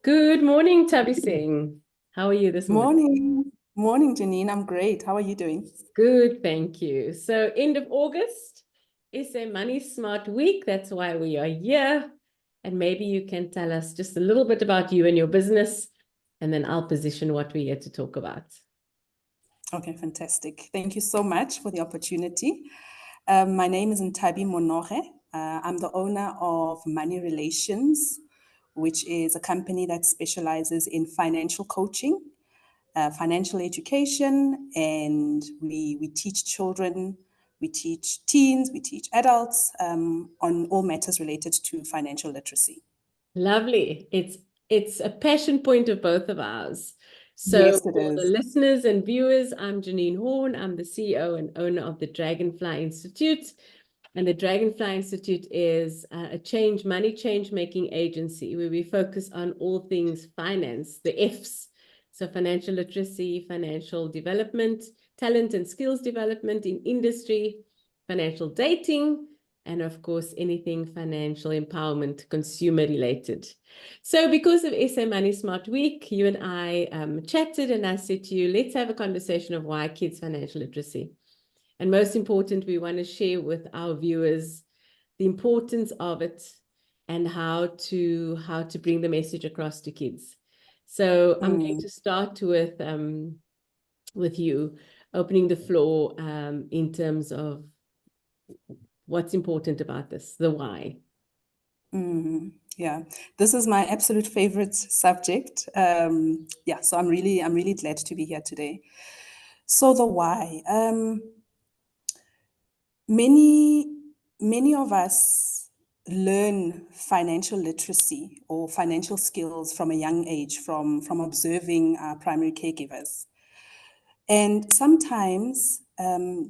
Good morning, Nthabiseng. How are you this morning? Morning. Morning, Janine. I'm great. How are you doing? Good, thank you. So, end of August is a Money Smart week. That's why we are here. And maybe you can tell us just a little bit about you and your business, and then I'll position what we're here to talk about. Okay, fantastic. Thank you so much for the opportunity. My name is Monoge. I'm the owner of Money Relations, which is a company that specializes in financial coaching, financial education, and we teach children, we teach teens, we teach adults on all matters related to financial literacy. Lovely. It's a passion point of both of ours. So Yes, it for the is. listeners and viewers, I'm Janine Horn. I'm the CEO and owner of the DragonFly Institute. And the DragonFly Institute is a money change making agency where we focus on all things finance, the F's. So financial literacy, financial development, talent and skills development in industry, financial dating, and of course, anything financial empowerment, consumer related. So because of SA Money Smart Week, you and I chatted and I said to you, let's have a conversation of why kids financial literacy. And most important, we want to share with our viewers the importance of it and how to bring the message across to kids. So I'm going to start with you opening the floor in terms of what's important about this, the why. Yeah, this is my absolute favorite subject. Yeah, so I'm really glad to be here today. So the why. Many of us learn financial literacy or financial skills from a young age, from observing our primary caregivers. And sometimes,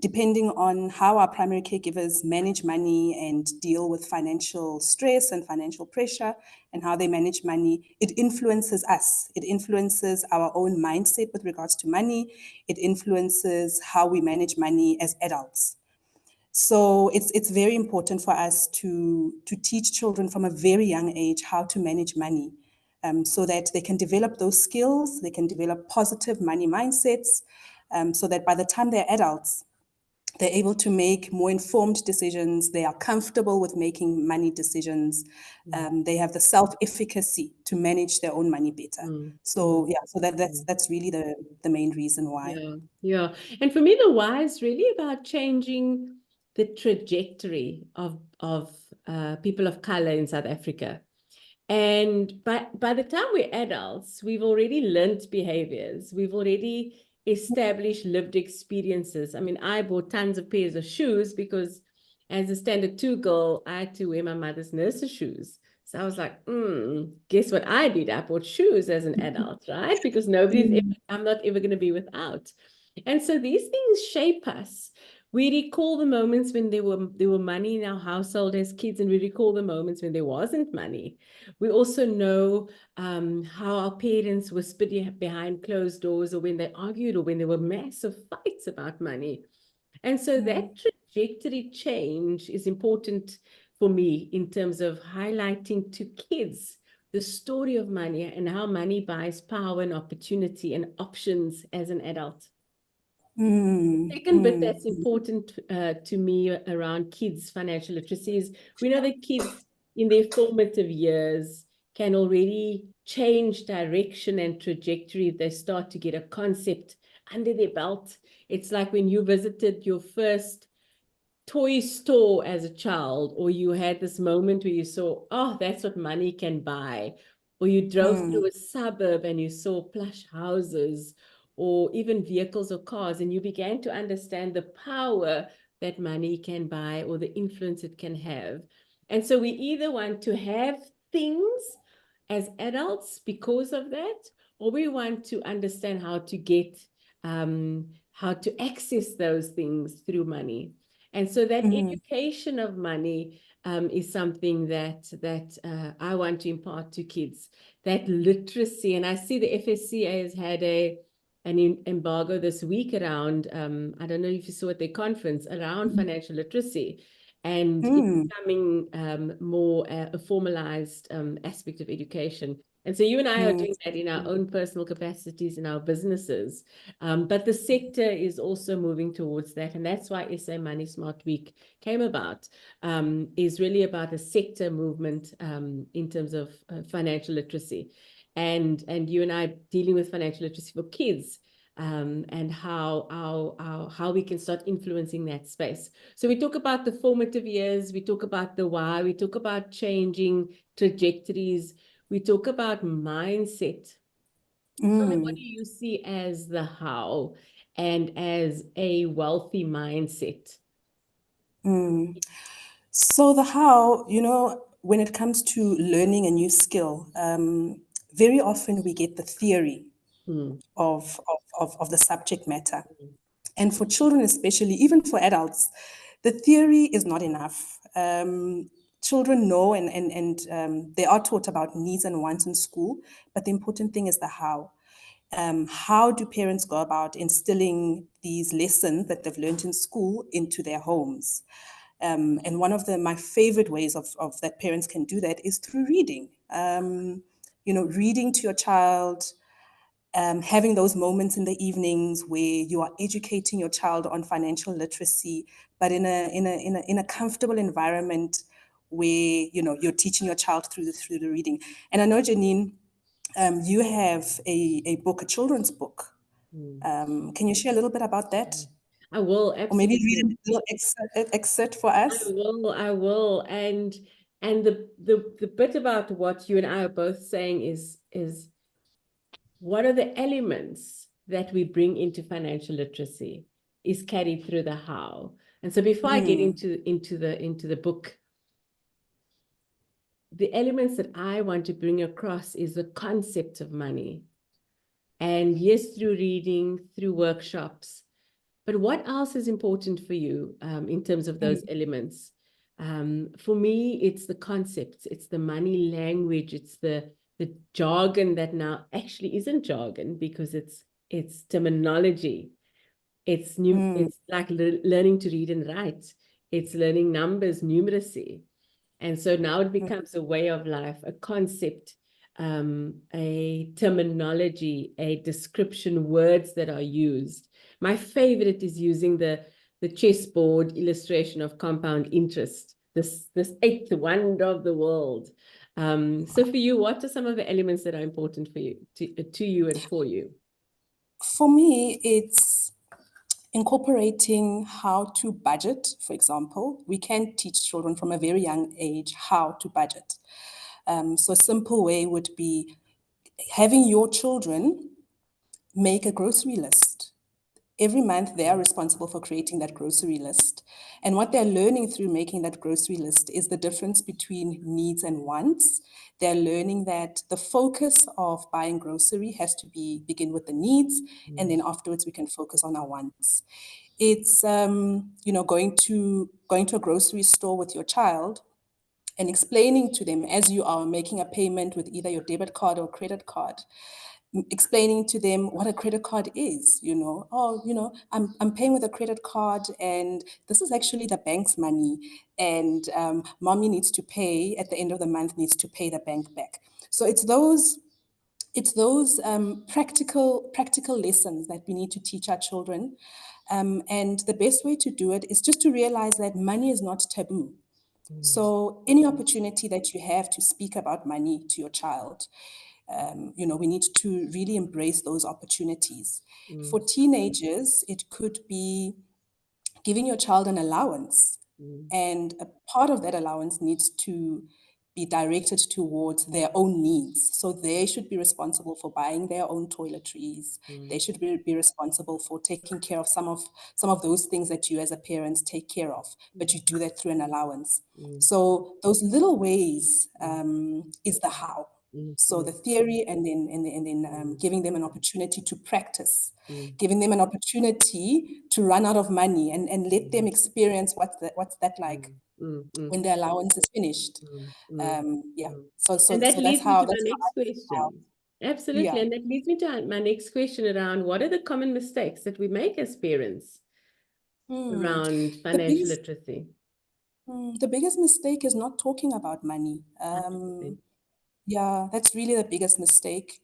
depending on how our primary caregivers manage money and deal with financial stress and financial pressure and how they manage money, it influences us. It influences our own mindset with regards to money. It influences how we manage money as adults. So it's very important for us to teach children from a very young age how to manage money, so that they can develop those skills, they can develop positive money mindsets, so that by the time they're adults, they're able to make more informed decisions. They are comfortable with making money decisions. They have the self-efficacy to manage their own money better. So yeah, so that's really the main reason why. Yeah. And for me, the why is really about changing the trajectory of people of color in South Africa. And by the time we're adults, we've already learned behaviors. We've already established lived experiences. I mean, I bought tons of pairs of shoes because as a standard 2 girl, I had to wear my mother's nurse's shoes. So I was like, guess what I did? I bought shoes as an adult, right? Because I'm not ever going to be without. And so these things shape us. We recall the moments when there were money in our household as kids, and we recall the moments when there wasn't money. We also know how our parents whispered behind closed doors, or when they argued, or when there were massive fights about money. And so that trajectory change is important for me in terms of highlighting to kids the story of money and how money buys power and opportunity and options as an adult. Second bit that's important to me around kids' financial literacy is we know that kids in their formative years can already change direction and trajectory if they start to get a concept under their belt. It's like when you visited your first toy store as a child, or you had this moment where you saw, oh, that's what money can buy, or you drove through a suburb and you saw plush houses, or even vehicles or cars, and you began to understand the power that money can buy or the influence it can have. And so we either want to have things as adults because of that, or we want to understand how to access those things through money. And so that education of money is something that I want to impart to kids. That literacy, and I see the FSCA has had an embargo this week around, I don't know if you saw at their conference, around financial literacy. and it's Mm, becoming more a formalized aspect of education. And so you and I are mm, doing that in our own personal capacities in our businesses. But the sector is also moving towards that. And that's why SA Money Smart Week came about, is really about a sector movement in terms of financial literacy. And you and I dealing with financial literacy for kids, and how we can start influencing that space. So we talk about the formative years, we talk about the why, we talk about changing trajectories, we talk about mindset. Tell me, what mm, do you see as the how and as a wealthy mindset? mm. So the how, when it comes to learning a new skill, very often we get the theory Hmm. of the subject matter. And for children, especially, even for adults, the theory is not enough. Children know and they are taught about needs and wants in school, but the important thing is the how. How do parents go about instilling these lessons that they've learned in school into their homes? And one of my favorite ways of that parents can do that is through reading. Reading to your child, having those moments in the evenings where you are educating your child on financial literacy, but in a comfortable environment where you're teaching your child through the reading. And I know, Janine, you have a book, a children's book. Hmm. Can you share a little bit about that? I will, Or maybe absolutely. read a little excerpt for us? I will. And the bit about what you and I are both saying is what are the elements that we bring into financial literacy is carried through the how. And so before I get Mm, into the book, the elements that I want to bring across is the concept of money. And yes, through reading, through workshops, but what else is important for you in terms of those mm, elements? For me, it's the concepts, it's the money language, it's the jargon that now actually isn't jargon because it's terminology. It's new. mm, It's like learning to read and write. It's learning numbers, numeracy. And so now it mm, becomes a way of life, a concept, a terminology, a description, words that are used. My favorite is using the chessboard illustration of compound interest, this eighth wonder of the world. So for you, what are some of the elements that are important for you, to you and for you? For me, it's incorporating how to budget, for example. We can teach children from a very young age how to budget. So a simple way would be having your children make a grocery list. Every month, they are responsible for creating that grocery list. And what they're learning through making that grocery list is the difference between needs and wants. They're learning that the focus of buying grocery has to begin with the needs, and then afterwards we can focus on our wants. It's going to a grocery store with your child and explaining to them as you are making a payment with either your debit card or credit card, explaining to them what a credit card is. I'm paying with a credit card, and this is actually the bank's money, and mommy needs to pay at the end of the month, needs to pay the bank back. So it's those practical lessons that we need to teach our children. And the best way to do it is just to realize that money is not taboo. Mm, So any opportunity that you have to speak about money to your child, we need to really embrace those opportunities. mm, For teenagers, it could be giving your child an allowance, mm, and a part of that allowance needs to be directed towards their own needs. So they should be responsible for buying their own toiletries. They mm, should be responsible for taking care of some of those things that you as a parent take care of, but you do that through an allowance. mm, So those little ways mm, is the how. mm, So mm, the theory, and then mm, giving them an opportunity to practice, mm, giving them an opportunity to run out of money, and let them mm, experience what's that like mm, mm, mm, when the allowance is finished. mm, mm, Yeah. mm. So And so that so that's leads me how to my that's next how. question. Absolutely. Yeah. And that leads me to my next question around what are the common mistakes that we make as parents Hmm. around The financial biggest literacy? The biggest mistake is not talking about money. 100%. Yeah, that's really the biggest mistake.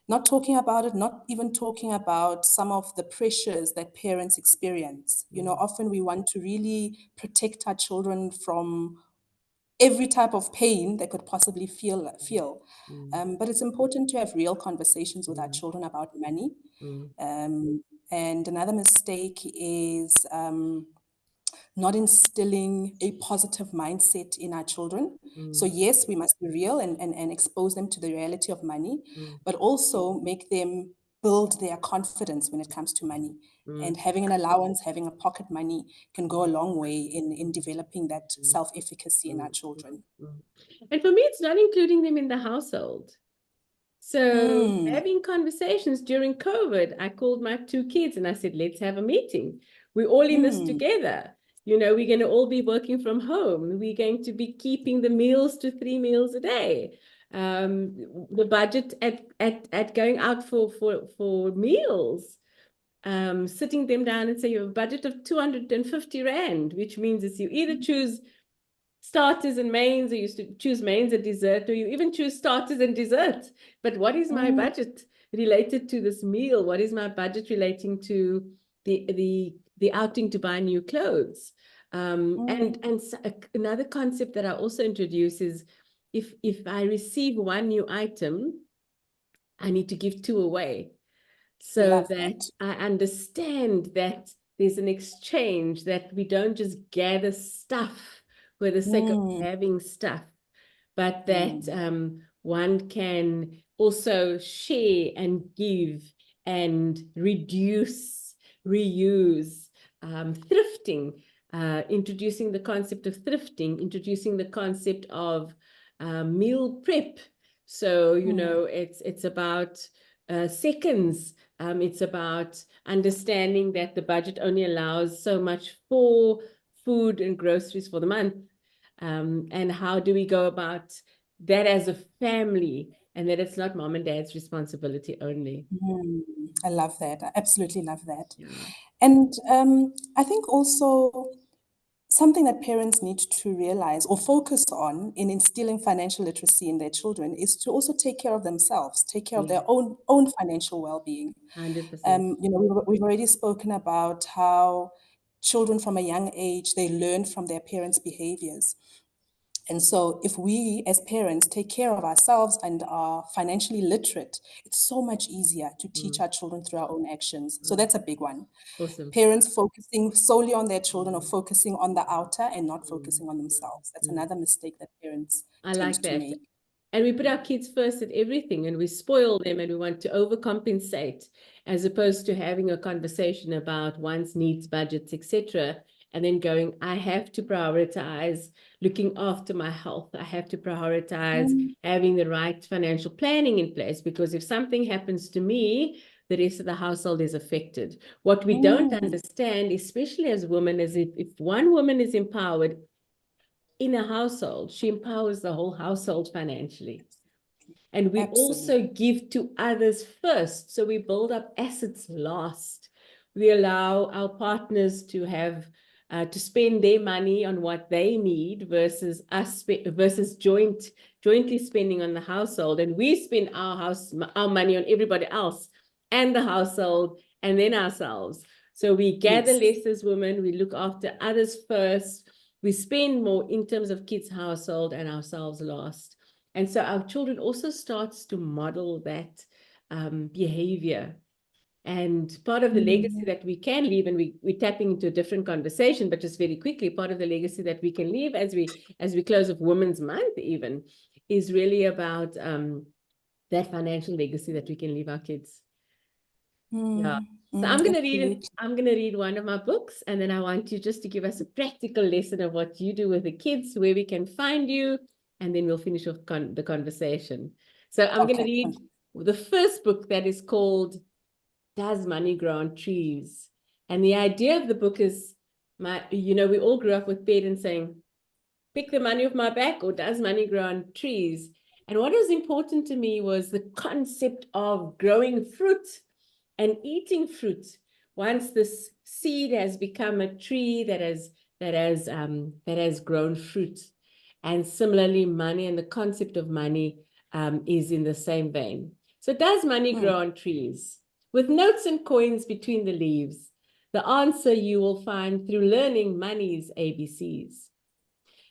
Not talking about it, not even talking about some of the pressures that parents experience. You know, often we want to really protect our children from every type of pain they could possibly feel. But it's important to have real conversations with our children about money. And another mistake is not instilling a positive mindset in our children. So yes, we must be real and expose them to the reality of money, but also make them build their confidence when it comes to money. And having an allowance, having a pocket money can go a long way in developing that self-efficacy in our children. And for me, it's not including them in the household. So Mm, having conversations during COVID, I called my two kids and I said, let's have a meeting. We're all in this mm, together. You know, we're going to all be working from home. We're going to be keeping the meals to 3 meals a day. The budget at going out for meals, sitting them down and say you have a budget of 250 Rand, which means it's you either choose starters and mains, or you used to choose mains and dessert, or you even choose starters and dessert. But what is my mm, budget related to this meal? What is my budget relating to the outing to buy new clothes? And another concept that I also introduce is if I receive one new item, I need to give two away, so love that that. I understand that there's an exchange, that we don't just gather stuff for the sake of Mm, having stuff, but that mm, one can also share and give and reduce, reuse, thrifting, introducing the concept of thrifting, introducing the concept of meal prep. So, you mm, know, it's about seconds. It's about understanding that the budget only allows so much for food and groceries for the month. And how do we go about that as a family, and that it's not mom and dad's responsibility only. mm. I love that. I absolutely love that. Yeah. And I think also something that parents need to realize or focus on in instilling financial literacy in their children is to also take care of themselves, take care of Yeah. their own financial well-being. 100%. You know, we've already spoken about how children from a young age, they learn from their parents' behaviors. And so if we as parents take care of ourselves and are financially literate, it's so much easier to teach Mm, our children through our own actions. So mm. that's a big one. Awesome. Parents focusing solely on their children or Mm, focusing on the outer and not mm, focusing on themselves. That's mm. another mistake that parents I tend like to that. make. And we put our kids first at everything, and we spoil them, and we want to overcompensate, as opposed to having a conversation about one's needs, budgets, etc. And then going, I have to prioritize looking after my health. I have to prioritize Mm, having the right financial planning in place, because if something happens to me, the rest of the household is affected. What we don't mm, understand, especially as women, is if one woman is empowered in a household, she empowers the whole household financially. And we absolutely. also give to others first. So we build up assets last. We allow our partners to have to spend their money on what they need versus us versus jointly spending on the household. And we spend our money on everybody else and the household and then ourselves. So we gather Yes. less as women. We look after others first. We spend more in terms of kids' household and ourselves last. And so our children also starts to model that behavior. And part of the legacy Mm, that we can leave, and we're tapping into a different conversation, but just very quickly, part of the legacy that we can leave as we close of Women's Month even, is really about that financial legacy that we can leave our kids. Yeah. mm, So I'm gonna absolutely. read one of my books, and then I want you just to give us a practical lesson of what you do with the kids, where we can find you, and then we'll finish off the conversation. So I'm gonna Okay. read the first book, that is called Does Money Grow on Trees? And the idea of the book is, we all grew up with parents saying, pick the money off my back, or does money grow on trees? And what was important to me was the concept of growing fruit and eating fruit. Once this seed has become a tree that has that has grown fruit. And similarly, money and the concept of money is in the same vein. So does money grow on trees? With notes and coins between the leaves, the answer you will find through learning money's ABCs.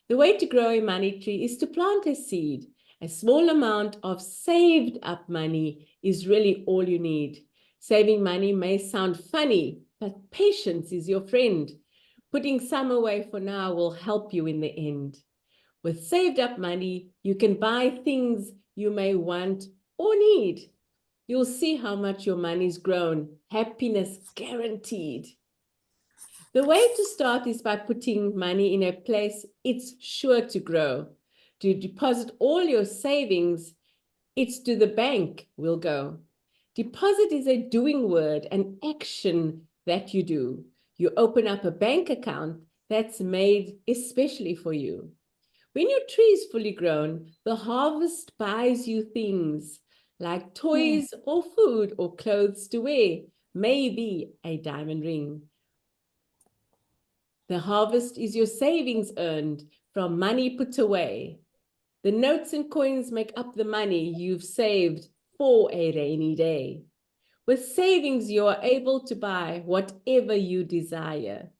The way to grow a money tree is to plant a seed. A small amount of saved up money is really all you need. Saving money may sound funny, but patience is your friend. Putting some away for now will help you in the end. With saved up money, you can buy things you may want or need. You'll see how much your money's grown. Happiness guaranteed. The way to start is by putting money in a place it's sure to grow. To deposit all your savings, it's to the bank will go. Deposit is a doing word, an action that you do. You open up a bank account that's made especially for you. When your tree is fully grown, the harvest buys you things like toys or food or clothes to wear, maybe a diamond ring. The harvest is your savings earned from money put away. The notes and coins make up the money you've saved for a rainy day. With savings, you are able to buy whatever you desire.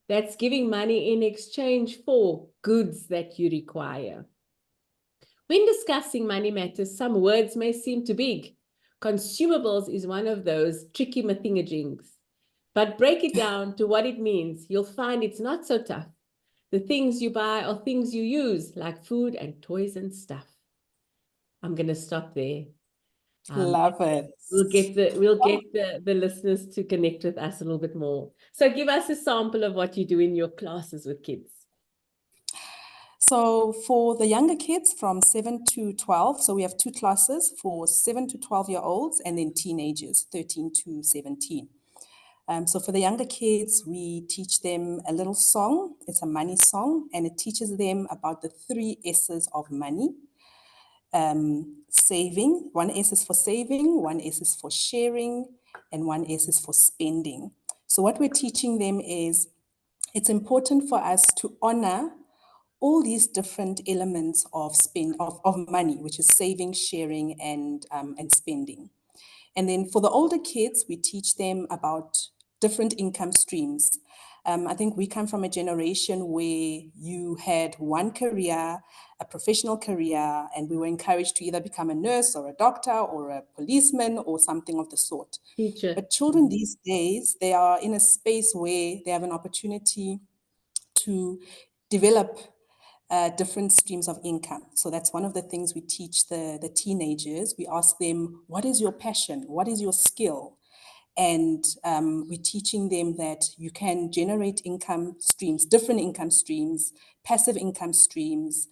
That's giving money in exchange for goods that you require. When discussing money matters, some words may seem too big. Consumables is one of those tricky mathingajings. But break it down to what it means. You'll find it's not so tough. The things you buy are things you use, like food and toys and stuff. I'm going to stop there. Love it. We'll get the listeners to connect with us a little bit more. So give us a sample of what you do in your classes with kids. So for the younger kids from 7 to 12, so we have 2 classes for 7 to 12-year-olds and then teenagers, 13 to 17. So for the younger kids, we teach them a little song. It's a money song, and it teaches them about the 3 S's of money. Saving, 1 S is for saving, 1 S is for sharing, and 1 S is for spending. So what we're teaching them is it's important for us to honor all these different elements of money, which is saving, sharing, and spending. And then for the older kids, we teach them about different income streams. I think we come from a generation where you had one career, a professional career, and we were encouraged to either become a nurse or a doctor or a policeman or something of the sort. Teacher. But children these days, they are in a space where they have an opportunity to develop different streams of income. So that's one of the things we teach the teenagers. We ask them, what is your passion? What is your skill? And we're teaching them that you can generate income streams, different income streams, passive income streams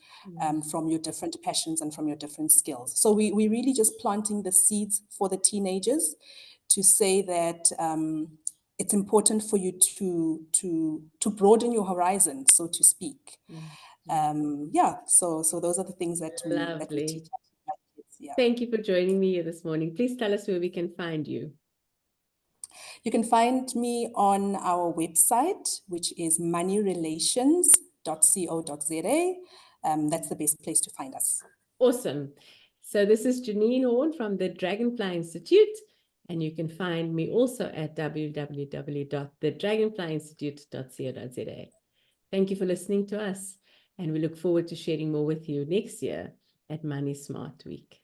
from your different passions and from your different skills. So we're really just planting the seeds for the teenagers to say that it's important for you to broaden your horizon, so to speak. So those are the things that we teach our kids. Yeah. Thank you for joining me here this morning. Please tell us where we can find you. You can find me on our website, which is moneyrelations.co.za. That's the best place to find us. Awesome. So this is Janine Horn from the DragonFly Institute, and you can find me also at www.thedragonflyinstitute.co.za. Thank you for listening to us, and we look forward to sharing more with you next year at Money Smart Week.